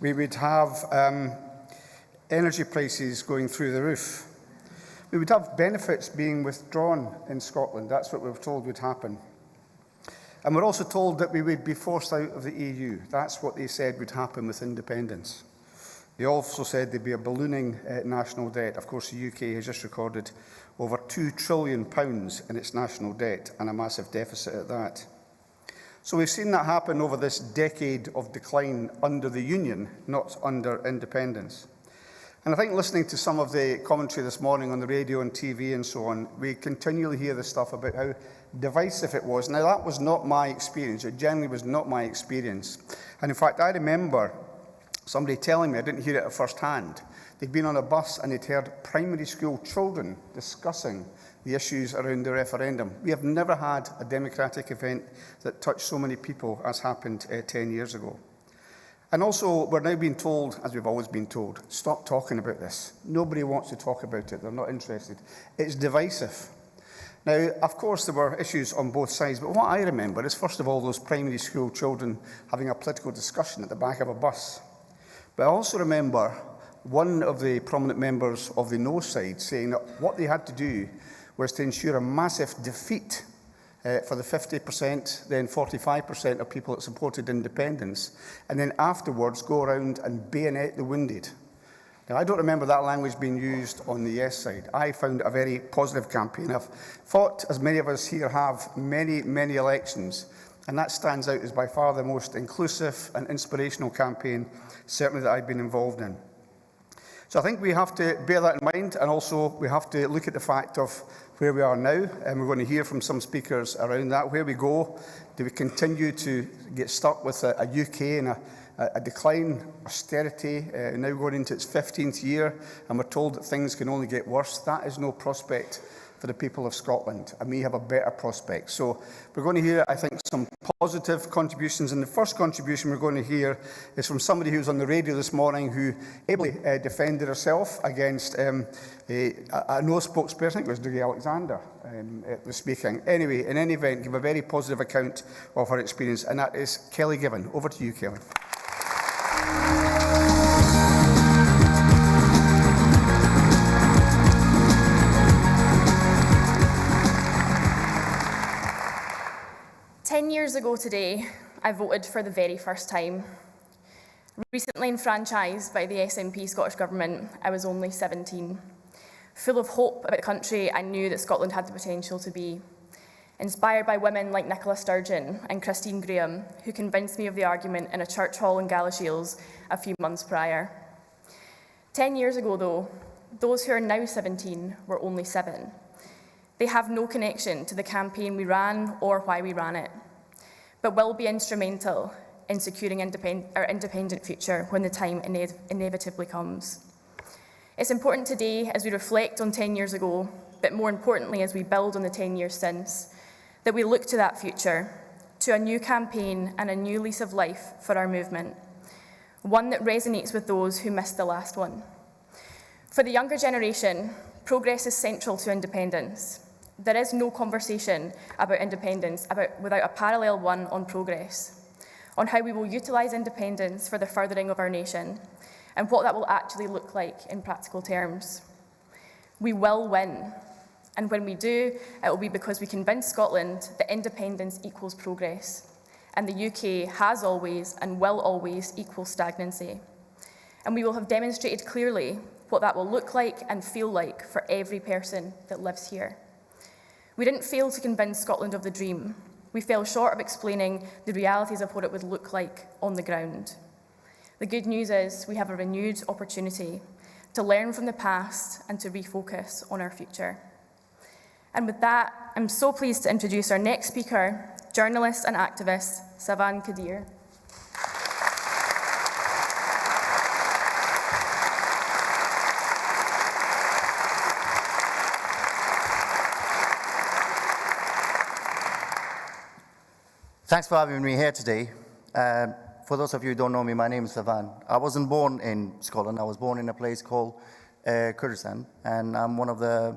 We would have energy prices going through the roof. We would have benefits being withdrawn in Scotland. That's what we were told would happen. And we're also told that we would be forced out of the EU. That's what they said would happen with independence. They also said there'd be a ballooning national debt. Of course, the UK has just recorded over £2 trillion in its national debt, and a massive deficit at that. So we've seen that happen over this decade of decline under the Union, not under independence. And I think listening to some of the commentary this morning on the radio and TV and so on, we continually hear this stuff about how divisive it was. Now, that was not my experience. It generally was not my experience. And in fact, I remember somebody telling me, I didn't hear it at first hand, they'd been on a bus and they'd heard primary school children discussing the issues around the referendum. We have never had a democratic event that touched so many people as happened 10 years ago. And also, we're now being told, as we've always been told, stop talking about this. Nobody wants to talk about it. They're not interested. It's divisive. Now, of course, there were issues on both sides, but what I remember is, first of all, those primary school children having a political discussion at the back of a bus. But I also remember one of the prominent members of the no side saying that what they had to do was to ensure a massive defeat for the 50%, then 45% of people that supported independence, and then afterwards go around and bayonet the wounded. Now, I don't remember that language being used on the yes side. I found it a very positive campaign. I've fought, as many of us here have, many, many elections, and that stands out as by far the most inclusive and inspirational campaign, certainly that I've been involved in. So I think we have to bear that in mind, and also we have to look at the fact of where we are now, and we're going to hear from some speakers around that. Where we go, do we continue to get stuck with a UK and a decline, austerity, now going into its 15th year, and we're told that things can only get worse? That is no prospect for the people of Scotland, and we have a better prospect. So we're going to hear, I think, some positive contributions, and the first contribution we're going to hear is from somebody who was on the radio this morning who ably defended herself against a no spokesperson. I think it was Dougie Alexander was speaking. Anyway, in any event, give a very positive account of her experience, and that is Kelly Given. Over to you, Kelly. 10 years ago today, I voted for the very first time. Recently enfranchised by the SNP Scottish Government, I was only 17. Full of hope about the country I knew that Scotland had the potential to be. Inspired by women like Nicola Sturgeon and Christine Graham, who convinced me of the argument in a church hall in Galashiels a few months prior. 10 years ago, though, those who are now 17 were only 7. They have no connection to the campaign we ran or why we ran it, but will be instrumental in securing our independent future when the time inevitably comes. It's important today, as we reflect on 10 years ago, but more importantly as we build on the 10 years since, that we look to that future, to a new campaign and a new lease of life for our movement, one that resonates with those who missed the last one. For the younger generation, progress is central to independence. There is no conversation about independence without a parallel one on progress, on how we will utilise independence for the furthering of our nation, and what that will actually look like in practical terms. We will win, and when we do, it will be because we convince Scotland that independence equals progress, and the UK has always and will always equal stagnancy. And we will have demonstrated clearly what that will look like and feel like for every person that lives here. We didn't fail to convince Scotland of the dream. We fell short of explaining the realities of what it would look like on the ground. The good news is we have a renewed opportunity to learn from the past and to refocus on our future. And with that, I'm so pleased to introduce our next speaker, journalist and activist, Savan Kadir. Thanks for having me here today. For those of you who don't know me, my name is Savan. I wasn't born in Scotland. I was born in a place called Kurdistan, and I'm one of the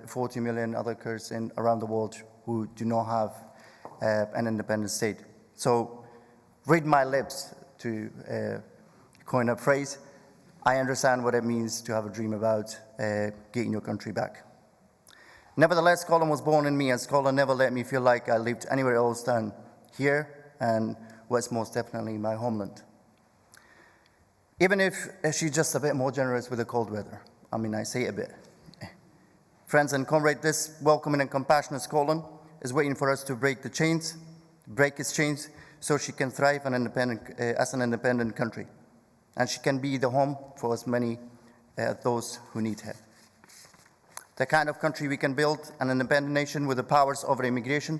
40 million other Kurds around the world who do not have an independent state. So read my lips to coin a phrase, I understand what it means to have a dream about getting your country back. Nevertheless, Scotland was born in me, and Scotland never let me feel like I lived anywhere else than here, and was most definitely my homeland. Even if she's just a bit more generous with the cold weather. I mean, I say a bit. Friends and comrades, this welcoming and compassionate Scotland is waiting for us to break its chains, so she can thrive as an independent country. And she can be the home for as many those who need her. The kind of country we can build, an independent nation with the powers over immigration,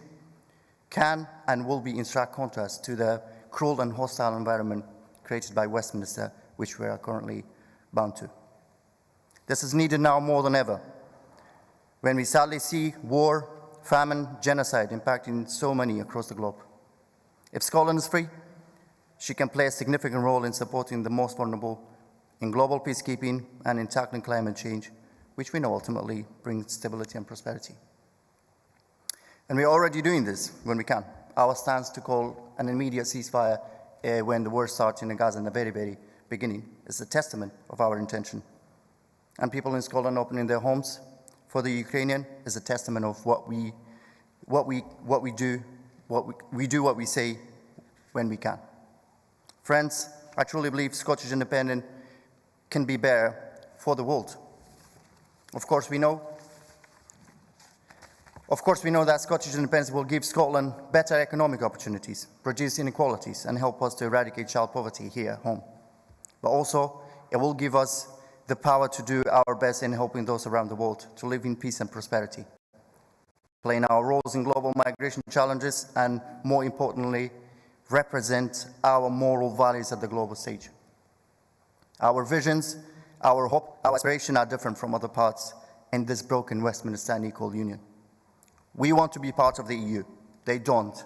can and will be in stark contrast to the cruel and hostile environment created by Westminster, which we are currently bound to. This is needed now more than ever, when we sadly see war, famine, genocide impacting so many across the globe. If Scotland is free, she can play a significant role in supporting the most vulnerable, in global peacekeeping, and in tackling climate change, which we know ultimately brings stability and prosperity. And we're already doing this when we can. Our stance to call an immediate ceasefire when the war starts in Gaza in the very, very beginning is a testament of our intention. And people in Scotland opening their homes for the Ukrainian is a testament of what we do what we say when we can. Friends, I truly believe Scottish independence can be better for the world. Of course, we know that Scottish independence will give Scotland better economic opportunities, reduce inequalities, and help us to eradicate child poverty here at home. But also, it will give us the power to do our best in helping those around the world to live in peace and prosperity, playing our roles in global migration challenges, and more importantly, represent our moral values at the global stage. Our visions, our hope, our aspiration are different from other parts in this broken Westminster unequal union. We want to be part of the EU. They don't.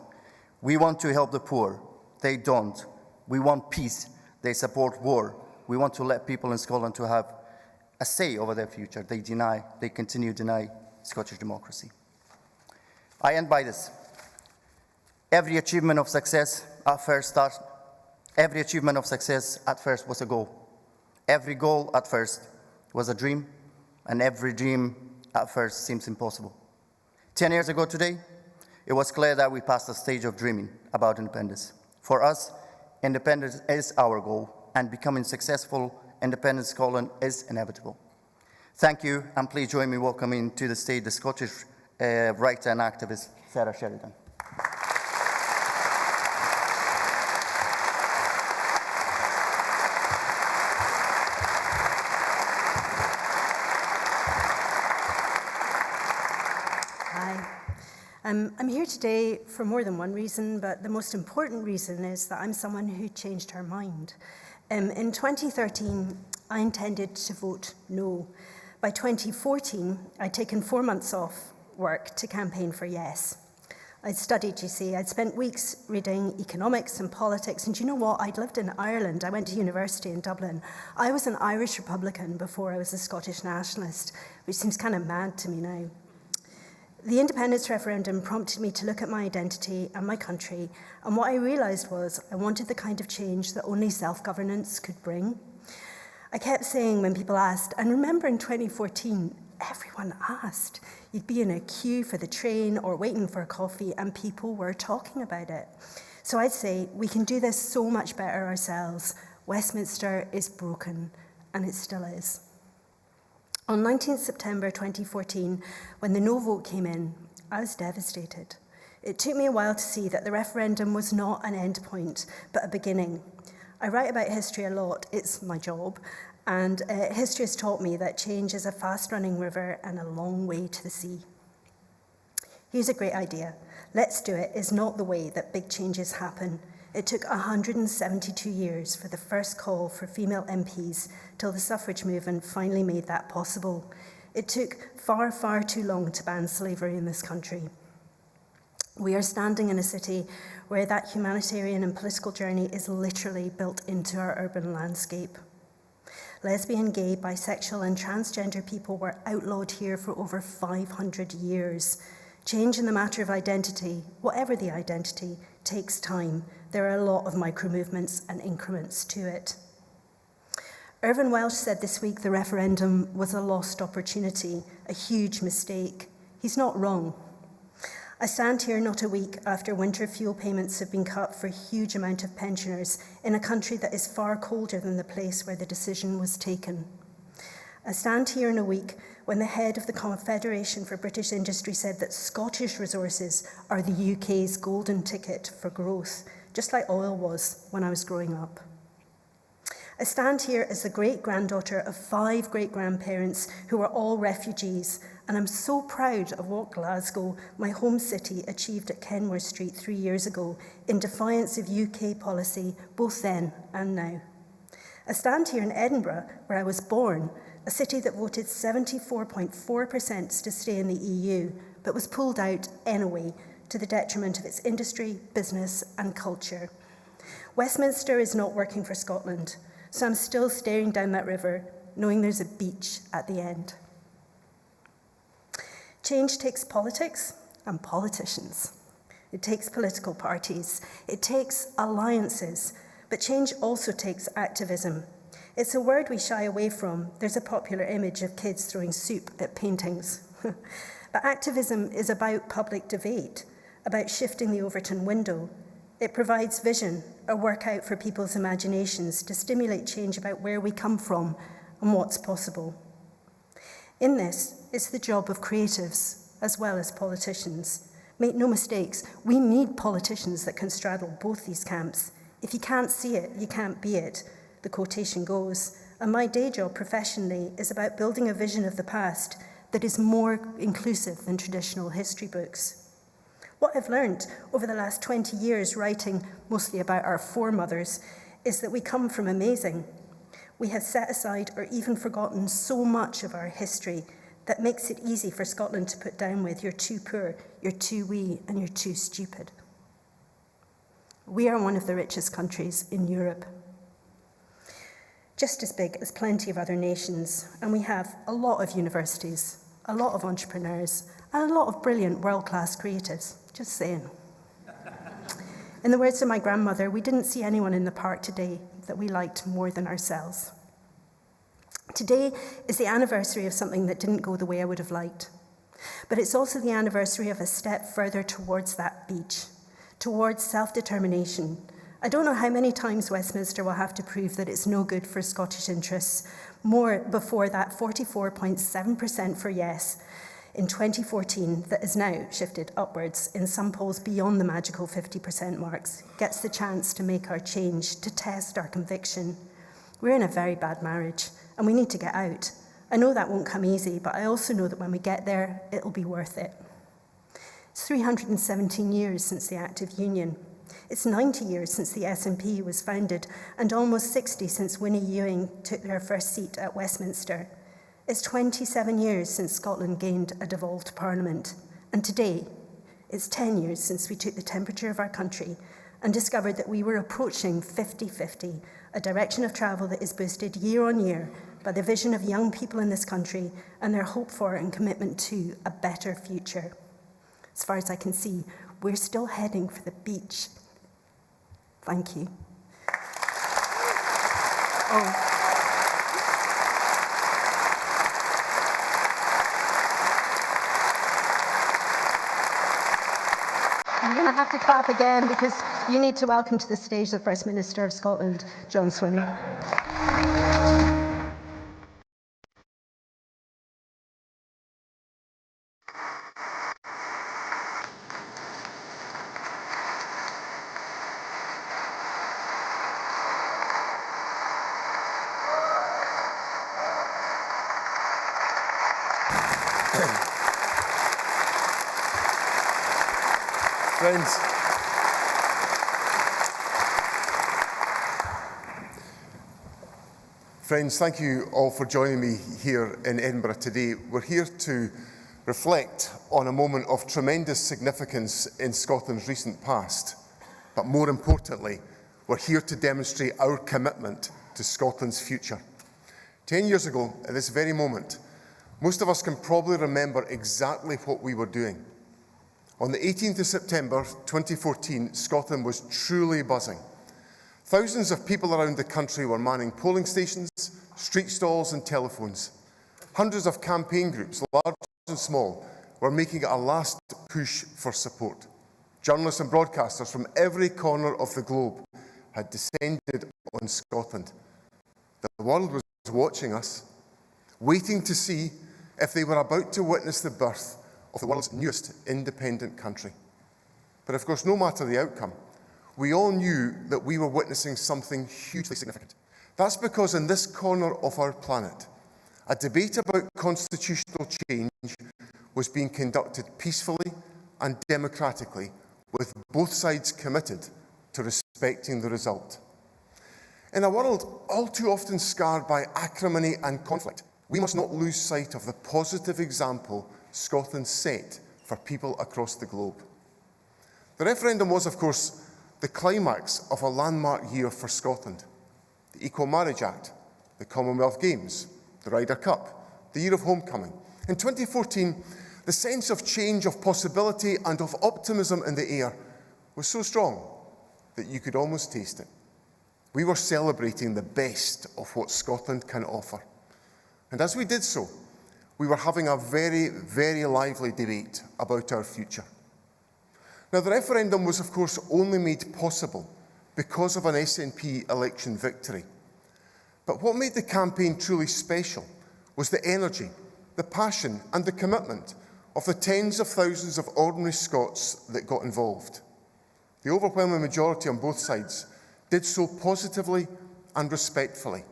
We want to help the poor. They don't. We want peace. They support war. We want to let people in Scotland to have a say over their future. They continue to deny Scottish democracy. I end by this. Every achievement of success at first was a goal. Every goal at first was a dream, and every dream at first seems impossible. 10 years ago today, it was clear that we passed the stage of dreaming about independence. For us, independence is our goal, and becoming successful independent Scotland is inevitable. Thank you, and please join me welcoming to the stage the Scottish writer and activist, Sara Sheridan. I'm here today for more than one reason, but the most important reason is that I'm someone who changed her mind. In 2013, I intended to vote no. By 2014, I'd taken 4 months off work to campaign for yes. I'd studied, you see. I'd spent weeks reading economics and politics, and you know what? I'd lived in Ireland. I went to university in Dublin. I was an Irish Republican before I was a Scottish nationalist, which seems kind of mad to me now. The independence referendum prompted me to look at my identity and my country, and what I realised was I wanted the kind of change that only self-governance could bring. I kept saying when people asked, and remember in 2014, everyone asked. You'd be in a queue for the train or waiting for a coffee, and people were talking about it. So I'd say, we can do this so much better ourselves. Westminster is broken, and it still is. On 19th September 2014, when the no vote came in, I was devastated. It took me a while to see that the referendum was not an end point, but a beginning. I write about history a lot, it's my job, and history has taught me that change is a fast-running river and a long way to the sea. Here's a great idea. Let's do it is not the way that big changes happen. It took 172 years for the first call for female MPs till the suffrage movement finally made that possible. It took far, far too long to ban slavery in this country. We are standing in a city where that humanitarian and political journey is literally built into our urban landscape. Lesbian, gay, bisexual and transgender people were outlawed here for over 500 years. Change in the matter of identity, whatever the identity, takes time. There are a lot of micro-movements and increments to it. Irvine Welsh said this week the referendum was a lost opportunity, a huge mistake. He's not wrong. I stand here not a week after winter fuel payments have been cut for a huge amount of pensioners in a country that is far colder than the place where the decision was taken. I stand here in a week when the head of the Confederation for British Industry said that Scottish resources are the UK's golden ticket for growth, just like oil was when I was growing up. I stand here as the great-granddaughter of 5 great-grandparents who were all refugees, and I'm so proud of what Glasgow, my home city, achieved at Kenmore Street 3 years ago in defiance of UK policy, both then and now. I stand here in Edinburgh, where I was born, a city that voted 74.4% to stay in the EU, but was pulled out anyway, to the detriment of its industry, business and culture. Westminster is not working for Scotland, so I'm still staring down that river, knowing there's a beach at the end. Change takes politics and politicians. It takes political parties. It takes alliances. But change also takes activism. It's a word we shy away from. There's a popular image of kids throwing soup at paintings. But activism is about public debate, about shifting the Overton window. It provides vision, a workout for people's imaginations to stimulate change about where we come from and what's possible. In this, it's the job of creatives as well as politicians. Make no mistakes, we need politicians that can straddle both these camps. If you can't see it, you can't be it, the quotation goes. And my day job professionally is about building a vision of the past that is more inclusive than traditional history books. What I've learned over the last 20 years writing mostly about our foremothers is that we come from amazing. We have set aside or even forgotten so much of our history that makes it easy for Scotland to put down with you're too poor, you're too wee, and you're too stupid. We are one of the richest countries in Europe, just as big as plenty of other nations, and we have a lot of universities, a lot of entrepreneurs, and a lot of brilliant world-class creatives. Just saying. In the words of my grandmother, we didn't see anyone in the park today that we liked more than ourselves. Today is the anniversary of something that didn't go the way I would have liked. But it's also the anniversary of a step further towards that beach, towards self-determination. I don't know how many times Westminster will have to prove that it's no good for Scottish interests, more before that 44.7% for yes in 2014 that has now shifted upwards in some polls beyond the magical 50% marks, gets the chance to make our change, to test our conviction. We're in a very bad marriage, and we need to get out. I know that won't come easy, but I also know that when we get there, it'll be worth it. It's 317 years since the Act of Union. It's 90 years since the SNP was founded, and almost 60 since Swinney Ewing took their first seat at Westminster. It's 27 years since Scotland gained a devolved parliament, and today, it's 10 years since we took the temperature of our country and discovered that we were approaching 50-50, a direction of travel that is boosted year on year by the vision of young people in this country and their hope for and commitment to a better future. As far as I can see, we're still heading for the beach. Thank you. I'm going to have to clap again because you need to welcome to the stage the First Minister of Scotland, John Swinney. Friends, thank you all for joining me here in Edinburgh today. We're here to reflect on a moment of tremendous significance in Scotland's recent past. But more importantly, we're here to demonstrate our commitment to Scotland's future. 10 years ago, at this very moment, most of us can probably remember exactly what we were doing. On the 18th of September 2014, Scotland was truly buzzing. Thousands of people around the country were manning polling stations, street stalls and telephones. Hundreds of campaign groups, large and small, were making a last push for support. Journalists and broadcasters from every corner of the globe had descended on Scotland. The world was watching us, waiting to see if they were about to witness the birth of the world's newest independent country. But of course, no matter the outcome, we all knew that we were witnessing something hugely significant. That's because in this corner of our planet, a debate about constitutional change was being conducted peacefully and democratically, with both sides committed to respecting the result. In a world all too often scarred by acrimony and conflict, we must not lose sight of the positive example Scotland set for people across the globe. The referendum was, of course, the climax of a landmark year for Scotland. The Equal Marriage Act, the Commonwealth Games, the Ryder Cup, the Year of Homecoming. In 2014, the sense of change, of possibility and of optimism in the air was so strong that you could almost taste it. We were celebrating the best of what Scotland can offer. And as we did so, we were having a very, very lively debate about our future. Now, the referendum was, of course, only made possible because of an SNP election victory. But what made the campaign truly special was the energy, the passion and the commitment of the tens of thousands of ordinary Scots that got involved. The overwhelming majority on both sides did so positively and respectfully,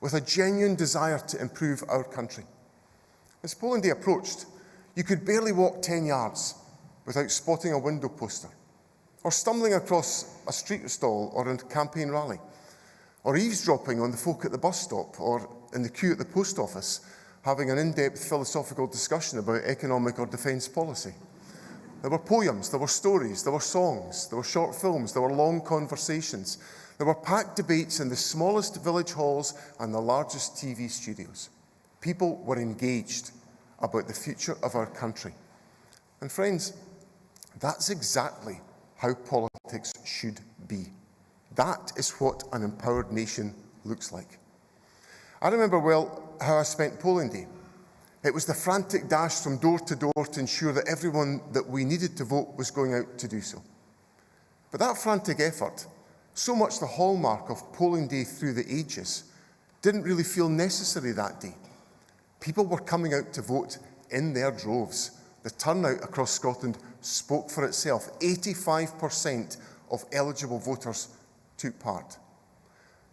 with a genuine desire to improve our country. As polling day approached, you could barely walk 10 yards without spotting a window poster, or stumbling across a street stall or a campaign rally, or eavesdropping on the folk at the bus stop or in the queue at the post office, having an in-depth philosophical discussion about economic or defence policy. There were poems, there were stories, there were songs, there were short films, there were long conversations. There were packed debates in the smallest village halls and the largest TV studios. People were engaged about the future of our country. And friends, that's exactly how politics should be. That is what an empowered nation looks like. I remember well how I spent polling day. It was the frantic dash from door to door to ensure that everyone that we needed to vote was going out to do so. But that frantic effort, so much the hallmark of polling day through the ages, didn't really feel necessary that day. People were coming out to vote in their droves. The turnout across Scotland spoke for itself. 85% of eligible voters took part.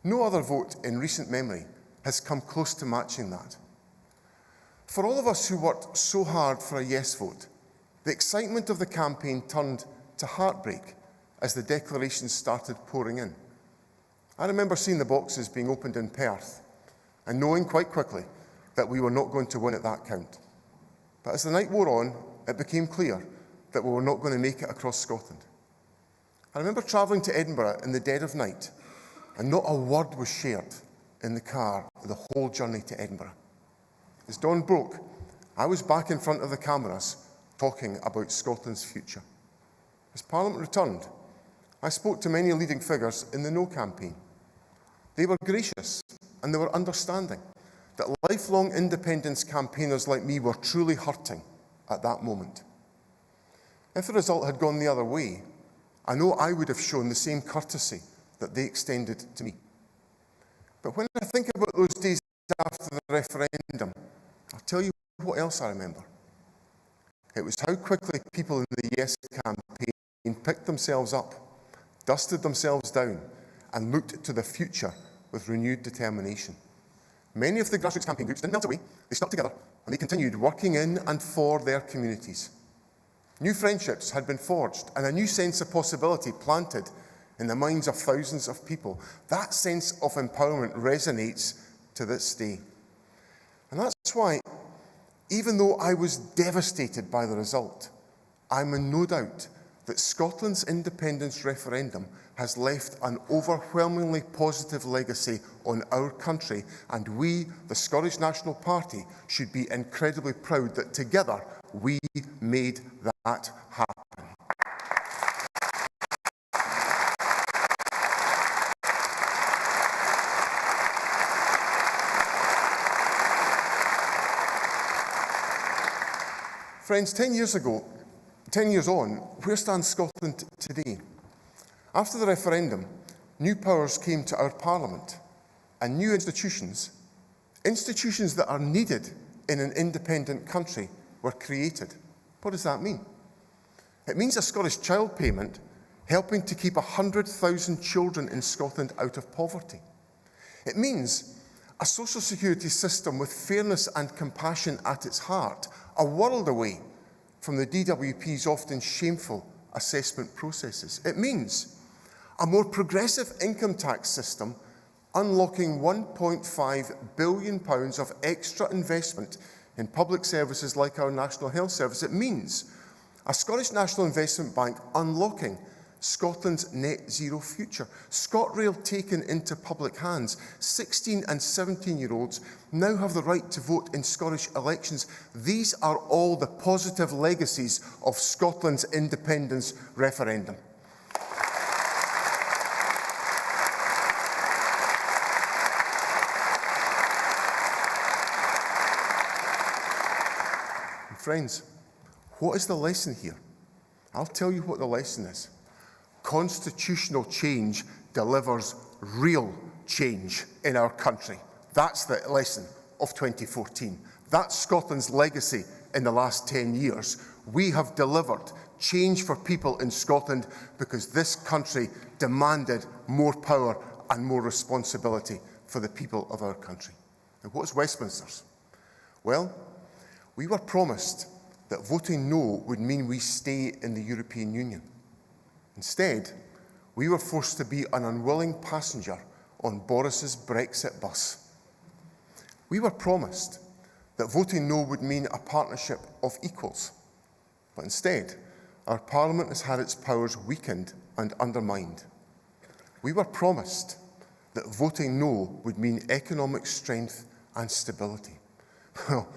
No other vote in recent memory has come close to matching that. For all of us who worked so hard for a yes vote, the excitement of the campaign turned to heartbreak as the declarations started pouring in. I remember seeing the boxes being opened in Perth and knowing quite quickly that we were not going to win at that count. But as the night wore on, it became clear that we were not going to make it across Scotland. I remember travelling to Edinburgh in the dead of night, and not a word was shared in the car the whole journey to Edinburgh. As dawn broke, I was back in front of the cameras talking about Scotland's future. As Parliament returned, I spoke to many leading figures in the No campaign. They were gracious and they were understanding that lifelong independence campaigners like me were truly hurting at that moment. If the result had gone the other way, I know I would have shown the same courtesy that they extended to me. But when I think about those days after the referendum, I'll tell you what else I remember. It was how quickly people in the Yes campaign picked themselves up, dusted themselves down, and looked to the future with renewed determination. Many of the grassroots campaign groups didn't melt away, they stuck together, and they continued working in and for their communities. New friendships had been forged, and a new sense of possibility planted in the minds of thousands of people. That sense of empowerment resonates to this day. And that's why, even though I was devastated by the result, I'm in no doubt that Scotland's independence referendum has left an overwhelmingly positive legacy on our country, and we, the Scottish National Party, should be incredibly proud that together we made that happen. Friends, 10 years on, where stands Scotland today? After the referendum, new powers came to our Parliament and new institutions that are needed in an independent country, were created. What does that mean? It means a Scottish child payment helping to keep 100,000 children in Scotland out of poverty. It means a social security system with fairness and compassion at its heart, a world away from the DWP's often shameful assessment processes. It means a more progressive income tax system unlocking £1.5 billion of extra investment in public services like our National Health Service. It means a Scottish National Investment Bank unlocking Scotland's net zero future. ScotRail taken into public hands. 16 and 17-year-olds now have the right to vote in Scottish elections. These are all the positive legacies of Scotland's independence referendum. Friends, what is the lesson here? I'll tell you what the lesson is. Constitutional change delivers real change in our country. That's the lesson of 2014. That's Scotland's legacy in the last 10 years. We have delivered change for people in Scotland because this country demanded more power and more responsibility for the people of our country. And what's Westminster's? Well, we were promised that voting no would mean we stay in the European Union. Instead, we were forced to be an unwilling passenger on Boris's Brexit bus. We were promised that voting no would mean a partnership of equals. But instead, our Parliament has had its powers weakened and undermined. We were promised that voting no would mean economic strength and stability. Well,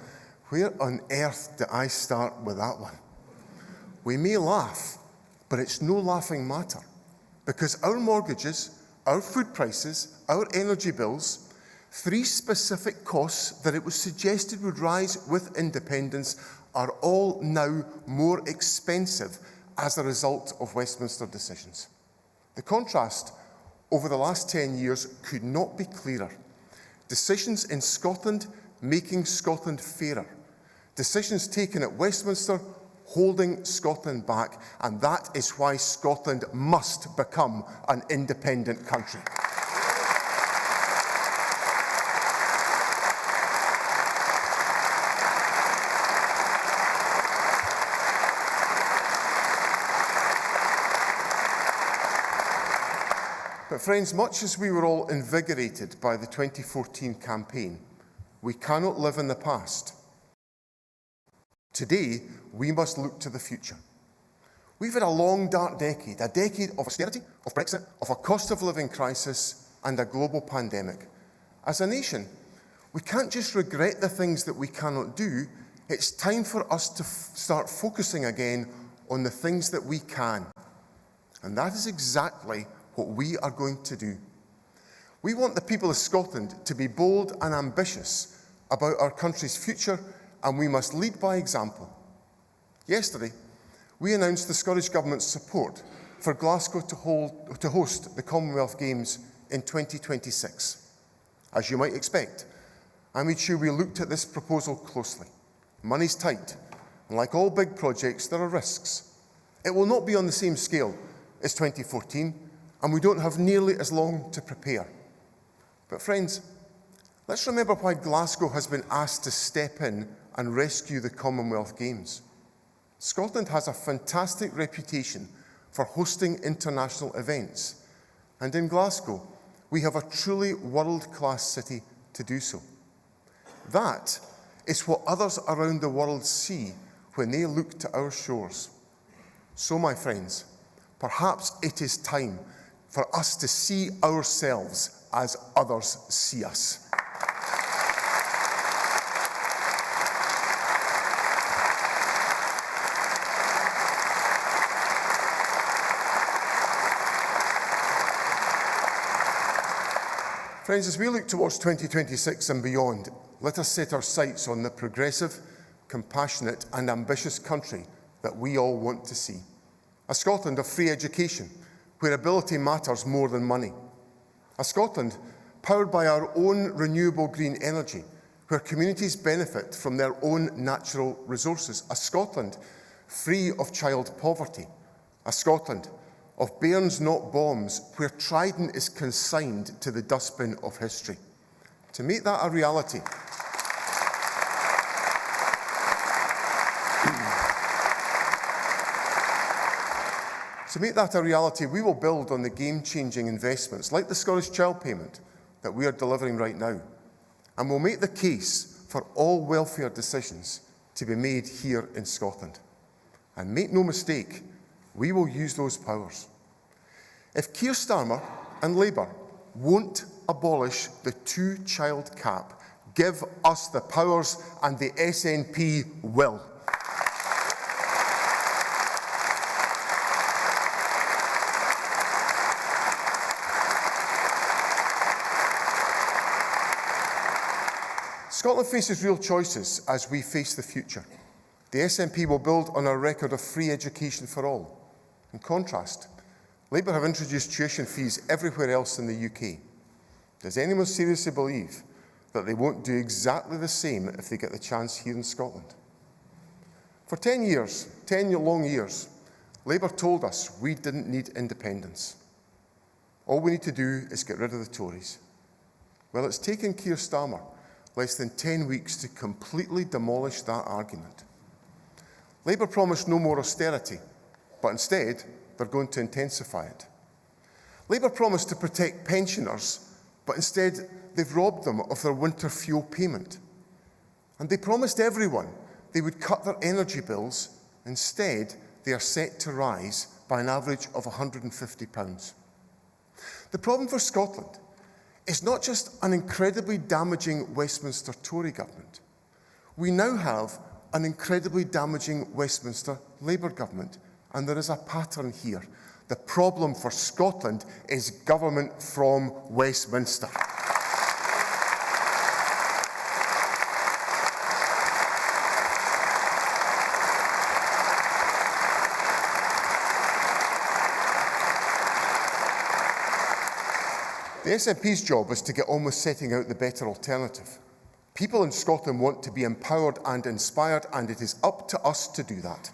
where on earth do I start with that one? We may laugh, but it's no laughing matter, because our mortgages, our food prices, our energy bills, 3 specific costs that it was suggested would rise with independence are all now more expensive as a result of Westminster decisions. The contrast over the last 10 years could not be clearer. Decisions in Scotland making Scotland fairer. Decisions taken at Westminster holding Scotland back, and that is why Scotland must become an independent country. But friends, much as we were all invigorated by the 2014 campaign, we cannot live in the past. Today, we must look to the future. We've had a long, dark decade, a decade of austerity, of Brexit, of a cost of living crisis and a global pandemic. As a nation, we can't just regret the things that we cannot do. It's time for us to start focusing again on the things that we can. And that is exactly what we are going to do. We want the people of Scotland to be bold and ambitious about our country's future, and we must lead by example. Yesterday, we announced the Scottish Government's support for Glasgow to host the Commonwealth Games in 2026. As you might expect, I made sure we looked at this proposal closely. Money's tight, and like all big projects, there are risks. It will not be on the same scale as 2014, and we don't have nearly as long to prepare. But friends, let's remember why Glasgow has been asked to step in and rescue the Commonwealth Games. Scotland has a fantastic reputation for hosting international events, and in Glasgow, we have a truly world-class city to do so. That is what others around the world see when they look to our shores. So, my friends, perhaps it is time for us to see ourselves as others see us. Friends, as we look towards 2026 and beyond, let us set our sights on the progressive, compassionate and ambitious country that we all want to see. A Scotland of free education, where ability matters more than money. A Scotland powered by our own renewable green energy, where communities benefit from their own natural resources. A Scotland free of child poverty. A Scotland of bairns not bombs, where Trident is consigned to the dustbin of history. To make that a reality, we will build on the game-changing investments like the Scottish Child Payment that we are delivering right now. And we'll make the case for all welfare decisions to be made here in Scotland. And make no mistake, we will use those powers. If Keir Starmer and Labour won't abolish the two-child cap, give us the powers and the SNP will. Scotland faces real choices as we face the future. The SNP will build on our record of free education for all. In contrast, Labour have introduced tuition fees everywhere else in the UK. Does anyone seriously believe that they won't do exactly the same if they get the chance here in Scotland? For 10 long years, Labour told us we didn't need independence. All we need to do is get rid of the Tories. Well, it's taken Keir Starmer less than 10 weeks to completely demolish that argument. Labour promised no more austerity, but instead they're going to intensify it. Labour promised to protect pensioners, but instead they've robbed them of their winter fuel payment. And they promised everyone they would cut their energy bills. Instead, they are set to rise by an average of £150. The problem for Scotland is not just an incredibly damaging Westminster Tory government. We now have an incredibly damaging Westminster Labour government, and there is a pattern here. The problem for Scotland is government from Westminster. The SNP's job is to get on with setting out the better alternative. People in Scotland want to be empowered and inspired, and it is up to us to do that.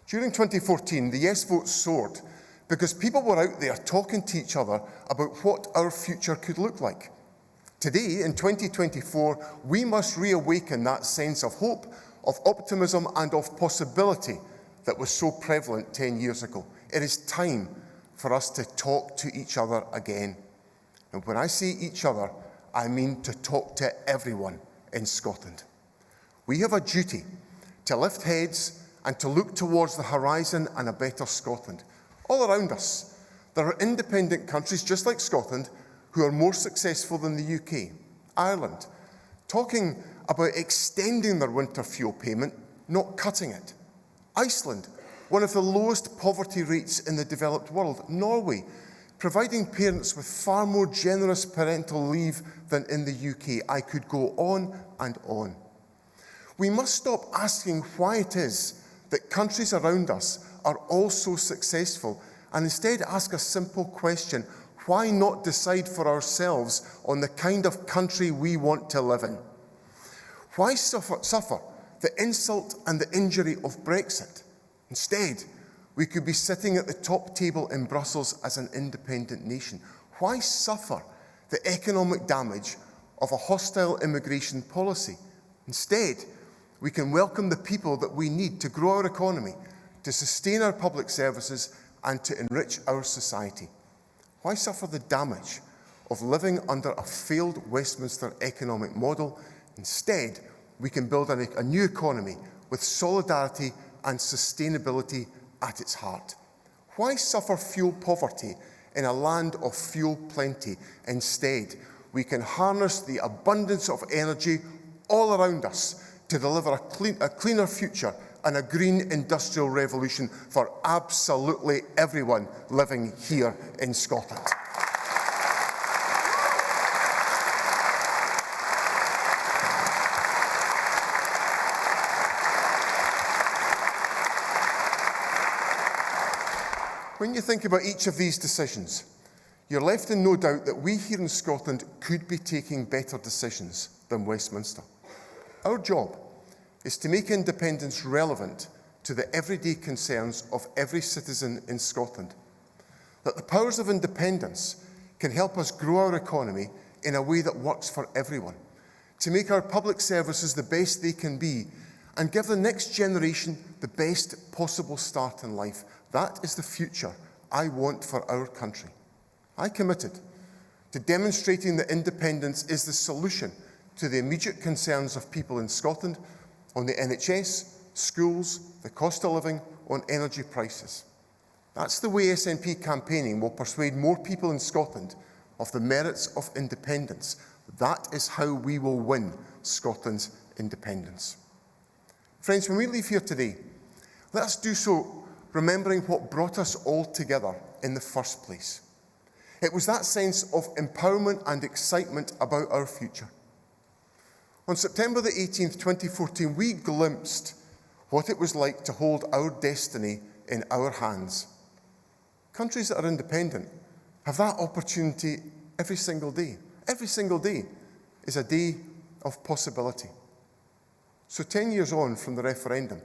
During 2014, the yes vote soared because people were out there talking to each other about what our future could look like. Today, in 2024, we must reawaken that sense of hope, of optimism, and of possibility that was so prevalent 10 years ago. It is time for us to talk to each other again. And when I say each other, I mean to talk to everyone in Scotland. We have a duty to lift heads and to look towards the horizon and a better Scotland. All around us, there are independent countries just like Scotland who are more successful than the UK. Ireland, talking about extending their winter fuel payment, not cutting it. Iceland, one of the lowest poverty rates in the developed world. Norway, providing parents with far more generous parental leave than in the UK. I could go on and on. We must stop asking why it is that countries around us are all so successful and instead ask a simple question: why not decide for ourselves on the kind of country we want to live in? Why suffer the insult and the injury of Brexit? Instead, we could be sitting at the top table in Brussels as an independent nation. Why suffer the economic damage of a hostile immigration policy? Instead, we can welcome the people that we need to grow our economy, to sustain our public services, and to enrich our society. Why suffer the damage of living under a failed Westminster economic model? Instead, we can build a new economy with solidarity and sustainability at its heart. Why suffer fuel poverty in a land of fuel plenty? Instead, we can harness the abundance of energy all around us to deliver a cleaner future and a green industrial revolution for absolutely everyone living here in Scotland. When you think about each of these decisions, you're left in no doubt that we here in Scotland could be taking better decisions than Westminster. Our job is to make independence relevant to the everyday concerns of every citizen in Scotland. That the powers of independence can help us grow our economy in a way that works for everyone, to make our public services the best they can be, and give the next generation the best possible start in life. That is the future I want for our country. I committed to demonstrating that independence is the solution to the immediate concerns of people in Scotland on the NHS, schools, the cost of living, on energy prices. That's the way SNP campaigning will persuade more people in Scotland of the merits of independence. That is how we will win Scotland's independence. Friends, when we leave here today, let us do so remembering what brought us all together in the first place. It was that sense of empowerment and excitement about our future. On September the 18th, 2014, we glimpsed what it was like to hold our destiny in our hands. Countries that are independent have that opportunity every single day. Every single day is a day of possibility. So 10 years on from the referendum,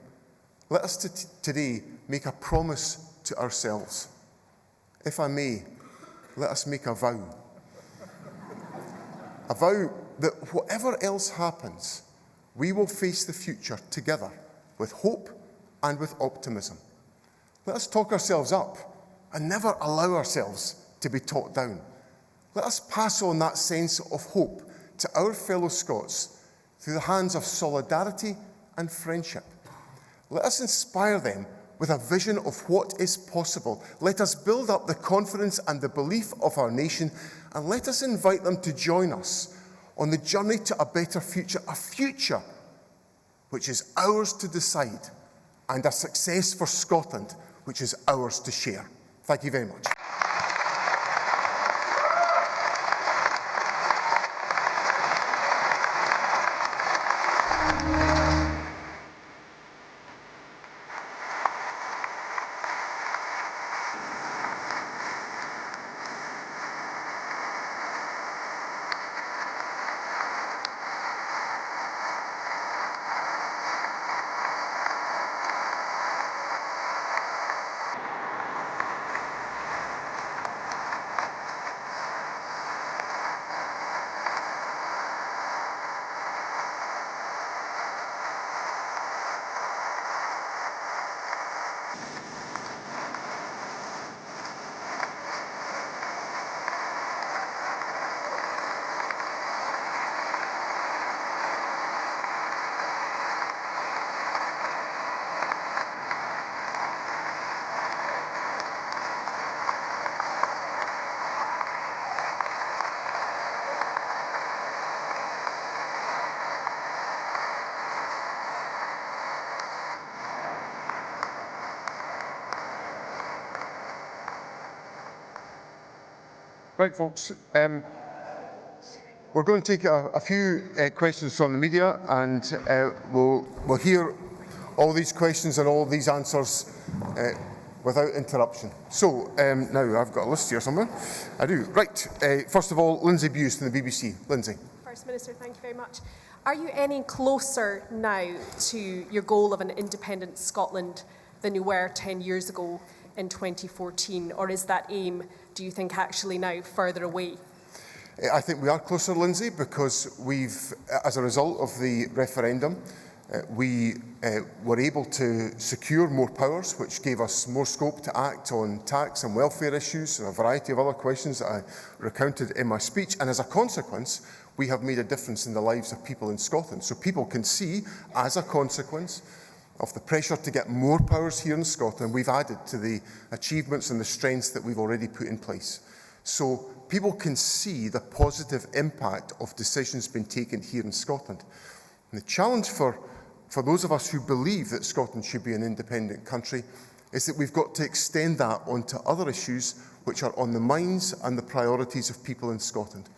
let us today make a promise to ourselves. If I may, let us make a vow. A vow that whatever else happens, we will face the future together with hope and with optimism. Let us talk ourselves up and never allow ourselves to be talked down. Let us pass on that sense of hope to our fellow Scots through the hands of solidarity and friendship. Let us inspire them with a vision of what is possible. Let us build up the confidence and the belief of our nation, and let us invite them to join us on the journey to a better future, a future which is ours to decide, and a success for Scotland which is ours to share. Thank you very much. Right, folks. We're going to take a few questions from the media, and we'll hear all these questions and all these answers without interruption. So now I've got a list here somewhere. I do. Right. First of all, Lindsay Buse from the BBC. Lindsay. First Minister, thank you very much. Are you any closer now to your goal of an independent Scotland than you were 10 years ago in 2014, or is that aim, do you think, actually now further away? I think we are closer, Lindsay, because we've, as a result of the referendum, we were able to secure more powers, which gave us more scope to act on tax and welfare issues and a variety of other questions that I recounted in my speech. And as a consequence, we have made a difference in the lives of people in Scotland. So people can see, as a consequence of the pressure to get more powers here in Scotland, we've added to the achievements and the strengths that we've already put in place. So people can see the positive impact of decisions being taken here in Scotland. And the challenge for those of us who believe that Scotland should be an independent country is that we've got to extend that onto other issues which are on the minds and the priorities of people in Scotland.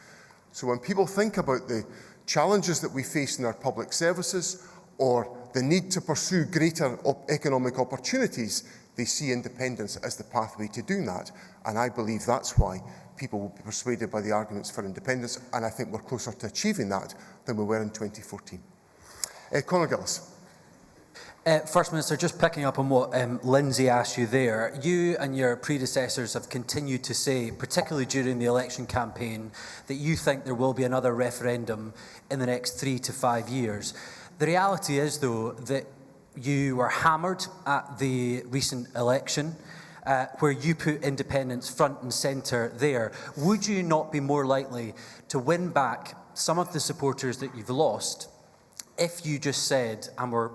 So when people think about the challenges that we face in our public services or the need to pursue greater economic opportunities, They see independence as the pathway to doing that, and I believe that's why people will be persuaded by the arguments for independence, and I think we're closer to achieving that than we were in 2014. Conor Gillis. First Minister, just picking up on what Lindsay asked you there, you and your predecessors have continued to say, particularly during the election campaign, that you think there will be another referendum in the next 3 to 5 years. The reality is, though, that you were hammered at the recent election, where you put independence front and centre there. Would you not be more likely to win back some of the supporters that you've lost if you just said, and were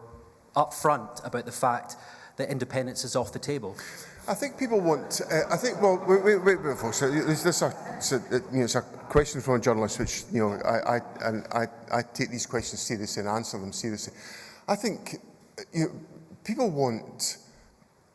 upfront about the fact that independence is off the table? I think people want. I think. Well, wait, folks. It's a question from a journalist, which I take these questions seriously and answer them seriously. I think people want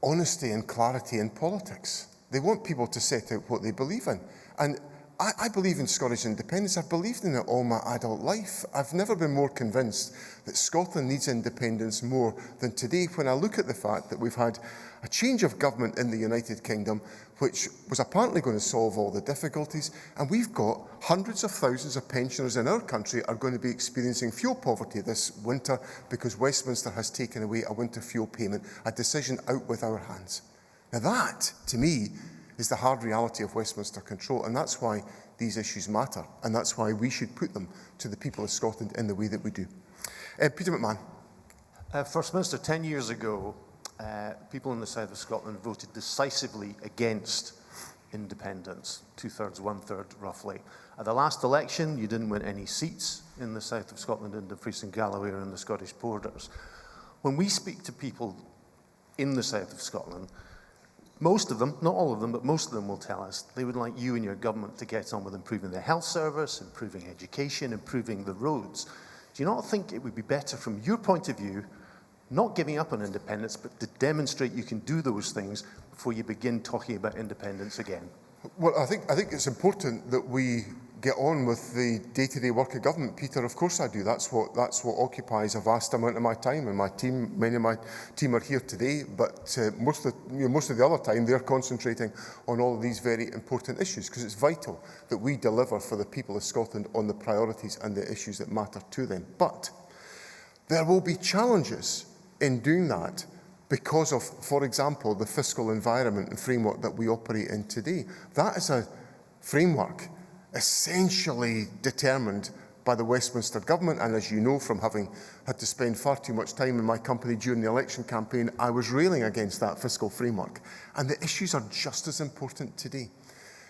honesty and clarity in politics. They want people to set out what they believe in, and I believe in Scottish independence. I've believed in it all my adult life. I've never been more convinced that Scotland needs independence more than today, when I look at the fact that we've had a change of government in the United Kingdom, which was apparently going to solve all the difficulties, and we've got hundreds of thousands of pensioners in our country are going to be experiencing fuel poverty this winter because Westminster has taken away a winter fuel payment, a decision out with our hands. Now that, to me, is the hard reality of Westminster control, and that's why these issues matter, and that's why we should put them to the people of Scotland in the way that we do. Peter McMahon. First Minister, 10 years ago, people in the south of Scotland voted decisively against independence, 2/3, 1/3 roughly. At the last election, you didn't win any seats in the south of Scotland, in Dumfries and Galloway or in the Scottish borders. When we speak to people in the south of Scotland, most of them, not all of them, but most of them will tell us they would like you and your government to get on with improving the health service, improving education, improving the roads. Do you not think it would be better from your point of view, not giving up on independence, but to demonstrate you can do those things before you begin talking about independence again? Well, I think it's important that we get on with the day-to-day work of government, Peter. Of course I do. That's what occupies a vast amount of my time, and my team, many of my team are here today, but most of the other time they're concentrating on all of these very important issues, because it's vital that we deliver for the people of Scotland on the priorities and the issues that matter to them. But there will be challenges in doing that because of, for example, the fiscal environment and framework that we operate in today. That is a framework essentially determined by the Westminster government, and as you know from having had to spend far too much time in my company during the election campaign, I was railing against that fiscal framework, and the issues are just as important today.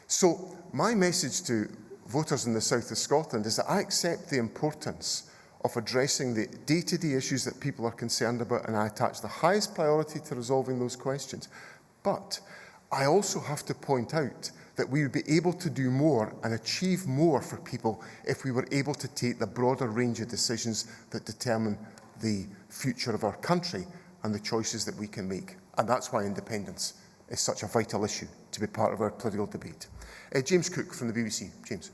So my message to voters in the south of Scotland is that I accept the importance of addressing the day-to-day issues that people are concerned about, and I attach the highest priority to resolving those questions. But I also have to point out that we would be able to do more and achieve more for people if we were able to take the broader range of decisions that determine the future of our country and the choices that we can make. And that's why independence is such a vital issue to be part of our political debate. James Cook from the BBC. James.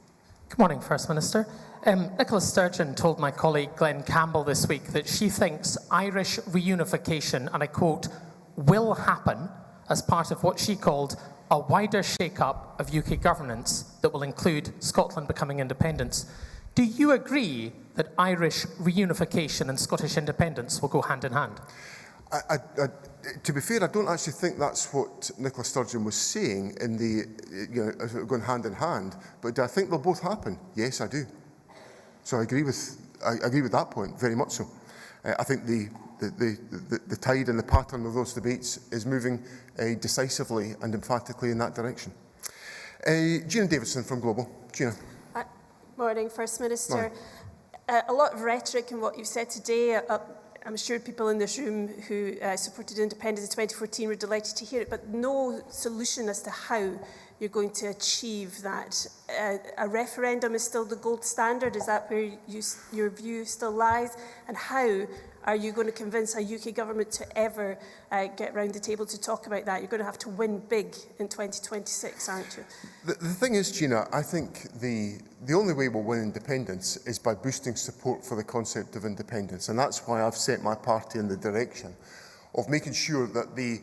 Good morning, First Minister. Nicola Sturgeon told my colleague Glenn Campbell this week that she thinks Irish reunification, and I quote, will happen as part of what she called a wider shake-up of UK governance that will include Scotland becoming independent. Do you agree that Irish reunification and Scottish independence will go hand in hand? To be fair, I don't actually think that's what Nicola Sturgeon was saying in the going hand in hand. But do I think they'll both happen? Yes, I do. So I agree with that point very much so. I think the tide and the pattern of those debates is moving decisively and emphatically in that direction. Gina Davison from Global. Gina. Morning, First Minister. Morning. A lot of rhetoric in what you've said today. I'm sure people in this room who supported independence in 2014 were delighted to hear it, but no solution as to how you're going to achieve that. A referendum is still the gold standard. Is that where your view still lies? And how are you going to convince a UK government to ever get round the table to talk about that? You're going to have to win big in 2026, aren't you? The thing is, Gina, I think the only way we'll win independence is by boosting support for the concept of independence. And that's why I've set my party in the direction of making sure that the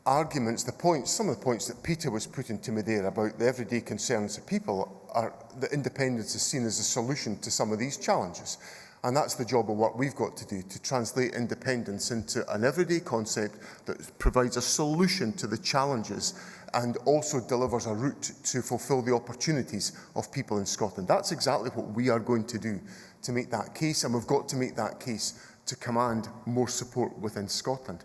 arguments, some of the points that Peter was putting to me there about the everyday concerns of people, are that independence is seen as a solution to some of these challenges. And that's the job of what we've got to do, to translate independence into an everyday concept that provides a solution to the challenges and also delivers a route to fulfil the opportunities of people in Scotland. That's exactly what we are going to do to make that case, and we've got to make that case to command more support within Scotland.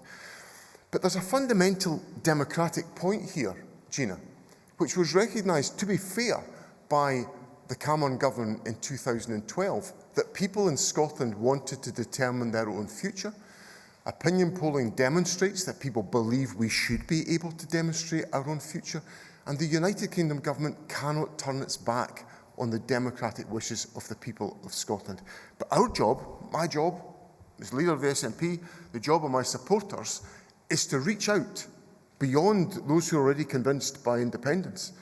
But there's a fundamental democratic point here, Gina, which was recognised, to be fair, by the Cameron government in 2012, that people in Scotland wanted to determine their own future. Opinion polling demonstrates that people believe we should be able to demonstrate our own future, and the United Kingdom government cannot turn its back on the democratic wishes of the people of Scotland. But our job, my job, as leader of the SNP, the job of my supporters, is to reach out beyond those who are already convinced by independence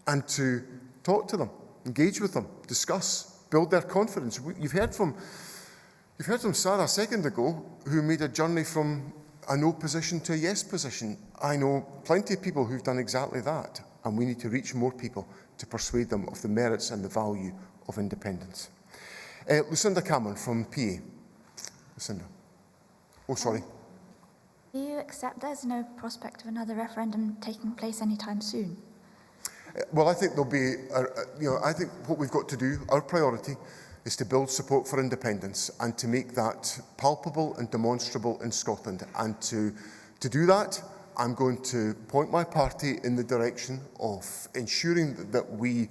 and to talk to them, engage with them, discuss, build their confidence. You've heard from Sara a second ago, who made a journey from a no position to a yes position. I know plenty of people who've done exactly that, and we need to reach more people to persuade them of the merits and the value of independence. Lucinda Cameron from PA. Lucinda. Oh, sorry. Do you accept there's no prospect of another referendum taking place anytime soon? Well, I think there'll be, I think what we've got to do, our priority, is to build support for independence and to make that palpable and demonstrable in Scotland. And to do that, I'm going to point my party in the direction of ensuring that we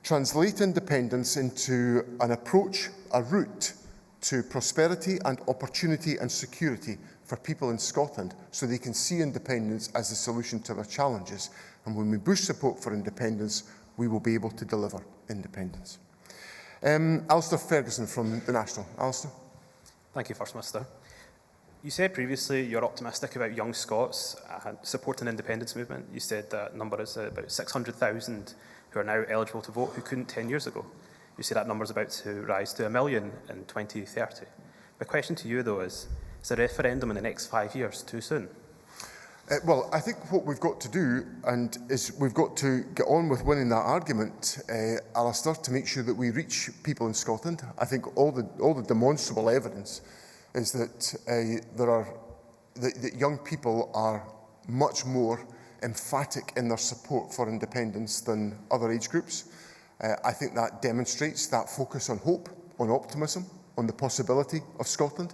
translate independence into an approach, a route to prosperity and opportunity and security for people in Scotland, so they can see independence as the solution to their challenges. And when we boost support for independence, we will be able to deliver independence. Alistair Ferguson from the National. Alistair. Thank you, First Minister. You said previously you're optimistic about young Scots supporting the independence movement. You said that number is about 600,000 who are now eligible to vote who couldn't 10 years ago. You say that number is about to rise to 1 million in 2030. My question to you, though, is a referendum in the next 5 years too soon? Well, I think what we've got to do is we've got to get on with winning that argument, Alistair, to make sure that we reach people in Scotland. I think all the demonstrable evidence is that that young people are much more emphatic in their support for independence than other age groups. I think that demonstrates that focus on hope, on optimism, on the possibility of Scotland.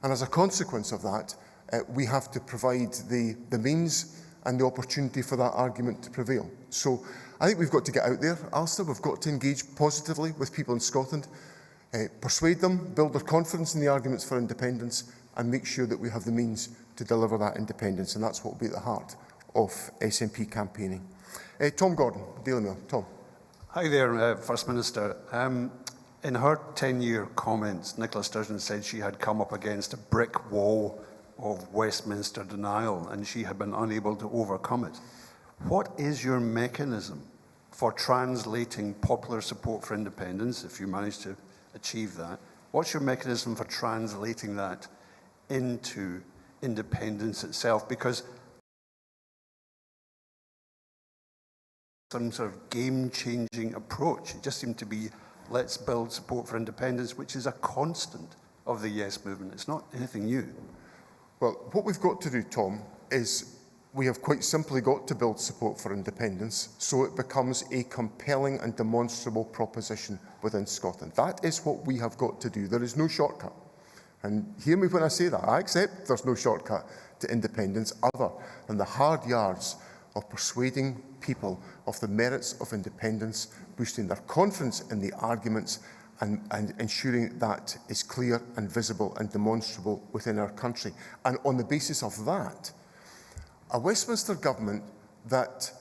And as a consequence of that, we have to provide the means and the opportunity for that argument to prevail. So I think we've got to get out there, Alistair. We've got to engage positively with people in Scotland, persuade them, build their confidence in the arguments for independence, and make sure that we have the means to deliver that independence. And that's what will be at the heart of SNP campaigning. Tom Gordon, Daily Mail. Tom. Hi there, First Minister. In her 10-year comments, Nicola Sturgeon said she had come up against a brick wall of Westminster denial and she had been unable to overcome it. What is your mechanism for translating popular support for independence, if you manage to achieve that? What's your mechanism for translating that into independence itself? Because some sort of game-changing approach. It just seemed to be, let's build support for independence, which is a constant of the Yes movement. It's not anything new. Well, what we've got to do, Tom, is we have quite simply got to build support for independence so it becomes a compelling and demonstrable proposition within Scotland. That is what we have got to do. There is no shortcut. And hear me when I say that. I accept there's no shortcut to independence other than the hard yards of persuading people of the merits of independence, boosting their confidence in the arguments, and ensuring that is clear and visible and demonstrable within our country. And on the basis of that, a Westminster government that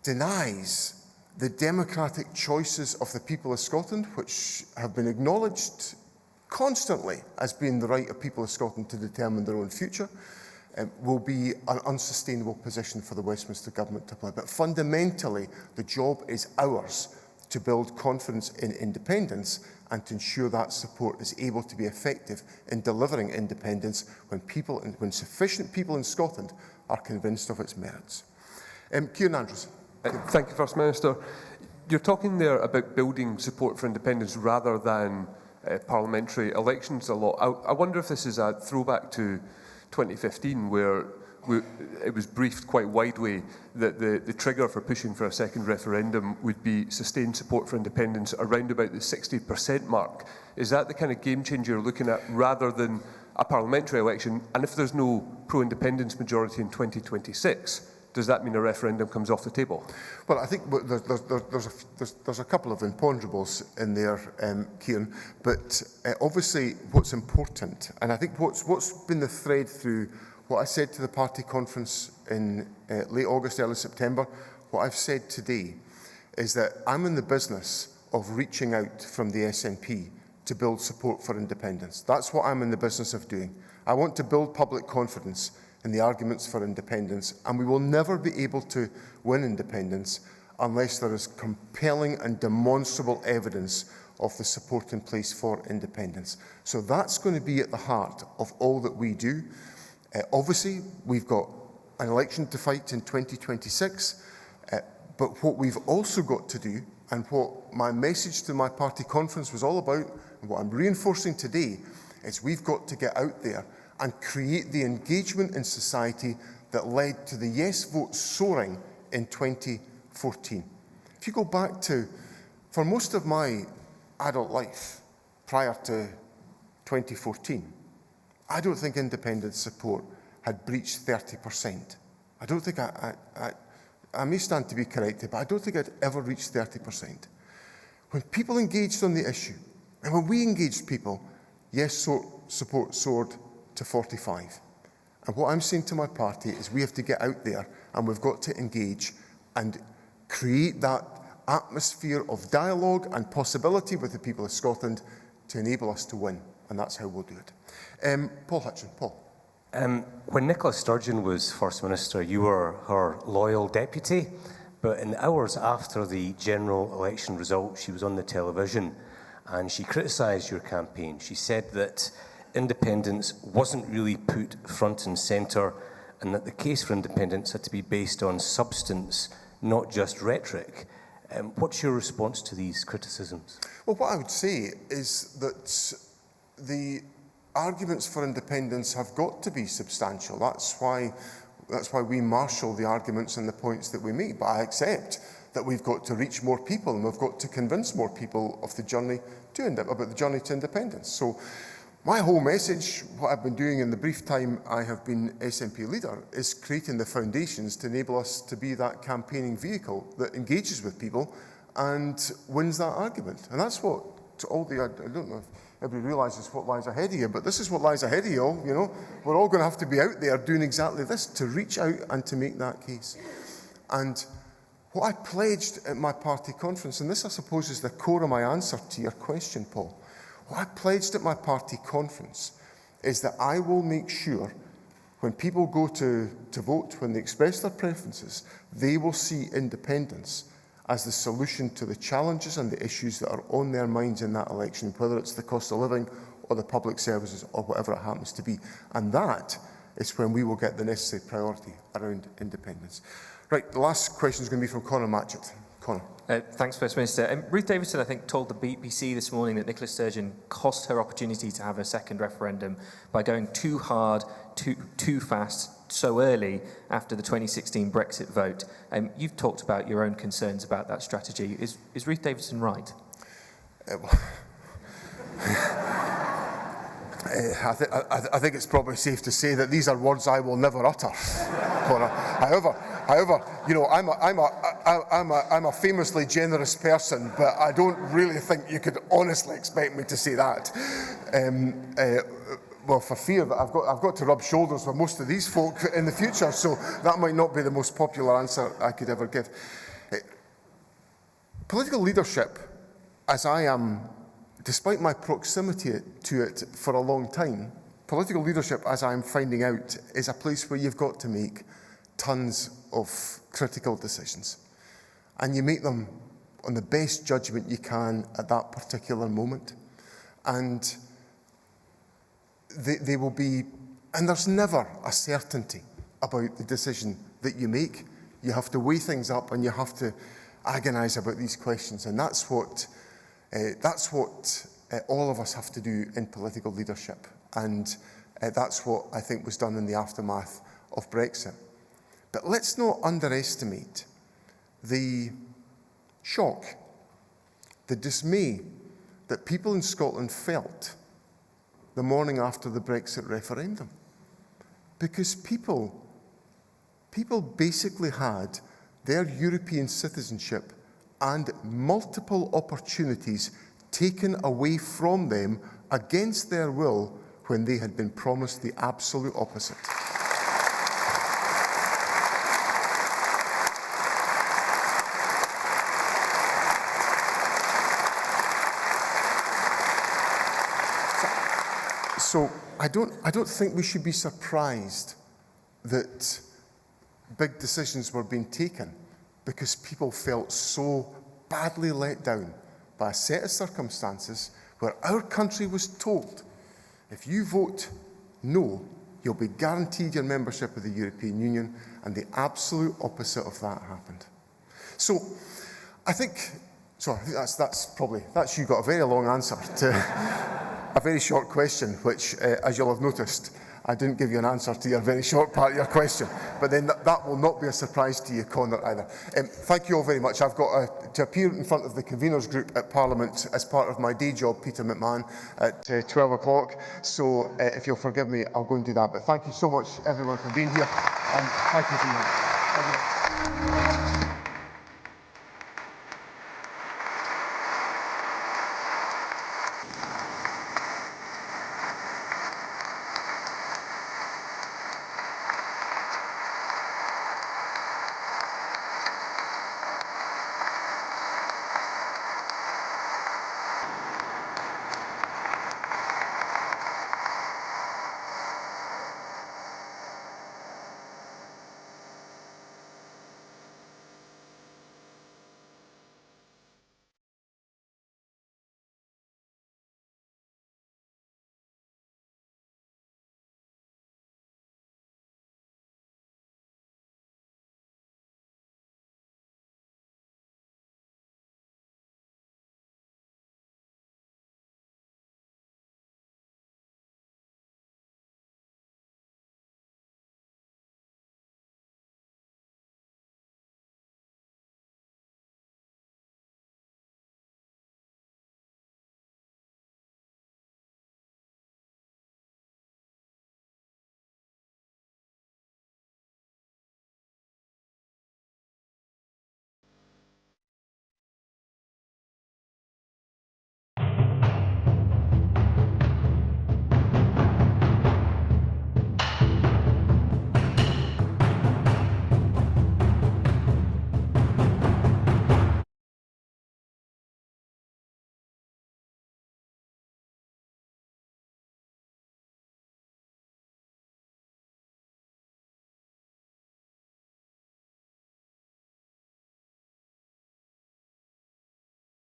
denies the democratic choices of the people of Scotland, which have been acknowledged constantly as being the right of people of Scotland to determine their own future, will be an unsustainable position for the Westminster government to play. But fundamentally, the job is ours to build confidence in independence and to ensure that support is able to be effective in delivering independence when sufficient people in Scotland are convinced of its merits. Kieran Andrews. Thank you, First Minister. You're talking there about building support for independence rather than parliamentary elections a lot. I wonder if this is a throwback to 2015, where it was briefed quite widely that the trigger for pushing for a second referendum would be sustained support for independence around about the 60% mark. Is that the kind of game changer you're looking at rather than a parliamentary election? And if there's no pro-independence majority in 2026, does that mean a referendum comes off the table? Well, I think there's a couple of imponderables in there, Kieran, but obviously what's important, and I think what's been the thread through what I said to the party conference in late August, early September, what I've said today is that I'm in the business of reaching out from the SNP to build support for independence. That's what I'm in the business of doing. I want to build public confidence in the arguments for independence, and we will never be able to win independence unless there is compelling and demonstrable evidence of the support in place for independence. So that's going to be at the heart of all that we do. Obviously, we've got an election to fight in 2026, but what we've also got to do, and what my message to my party conference was all about, and what I'm reinforcing today, is we've got to get out there and create the engagement in society that led to the yes vote soaring in 2014. If you go back to, for most of my adult life prior to 2014, I don't think independence support had breached 30%. I don't think I may stand to be corrected, but I don't think I'd ever reached 30%. When people engaged on the issue, and when we engaged people, yes support soared to 45. And what I'm saying to my party is we have to get out there and we've got to engage and create that atmosphere of dialogue and possibility with the people of Scotland to enable us to win. And that's how we'll do it. Paul Hutchin. Paul. When Nicola Sturgeon was First Minister, you were her loyal deputy. But in the hours after the general election result, she was on the television and she criticised your campaign. She said that independence wasn't really put front and centre and that the case for independence had to be based on substance, not just rhetoric. What's your response to these criticisms? Well, what I would say is that the arguments for independence have got to be substantial. That's why we marshal the arguments and the points that we make. But I accept that we've got to reach more people and we've got to convince more people of the journey about the journey to independence. So my whole message, what I've been doing in the brief time I have been SNP leader, is creating the foundations to enable us to be that campaigning vehicle that engages with people and wins that argument. And that's what, I don't know if everybody realises what lies ahead of you, but this is what lies ahead of you all, you know. We're all going to have to be out there doing exactly this, to reach out and to make that case. And what I pledged at my party conference, and this I suppose is the core of my answer to your question, Paul, what I pledged at my party conference is that I will make sure when people go to vote, when they express their preferences, they will see independence as the solution to the challenges and the issues that are on their minds in that election, whether it's the cost of living or the public services or whatever it happens to be. And that is when we will get the necessary priority around independence. Right, the last question is going to be from Conor Matchett. Conor. Thanks, First Minister. Ruth Davidson, I think, told the BBC this morning that Nicola Sturgeon cost her opportunity to have a second referendum by going too hard, too fast, so early after the 2016 Brexit vote. You've talked about your own concerns about that strategy. Is Ruth Davidson right? I think it's probably safe to say that these are words I will never utter, Conor. However, you know, I'm a famously generous person, but I don't really think you could honestly expect me to say that. Well, for fear that I've got to rub shoulders with most of these folk in the future, so that might not be the most popular answer I could ever give. Political leadership, as I am, despite my proximity to it for a long time, political leadership, as I'm finding out, is a place where you've got to make tons of critical decisions. And you make them on the best judgment you can at that particular moment. And they will be, and there's never a certainty about the decision that you make. You have to weigh things up and you have to agonise about these questions. And that's what all of us have to do in political leadership. And that's what I think was done in the aftermath of Brexit. But let's not underestimate the shock, the dismay that people in Scotland felt the morning after the Brexit referendum. Because people basically had their European citizenship and multiple opportunities taken away from them against their will when they had been promised the absolute opposite. So I don't think we should be surprised that big decisions were being taken because people felt so badly let down by a set of circumstances where our country was told, if you vote no, you'll be guaranteed your membership of the European Union, and the absolute opposite of that happened. So I think that's you got a very long answer to a very short question, which, as you'll have noticed, I didn't give you an answer to your very short part of your question. But then that will not be a surprise to you, Conor, either. Thank you all very much. I've got to appear in front of the conveners group at Parliament as part of my day job, Peter McMahon, at 12 o'clock. So if you'll forgive me, I'll go and do that. But thank you so much, everyone, for being here. And thank you for your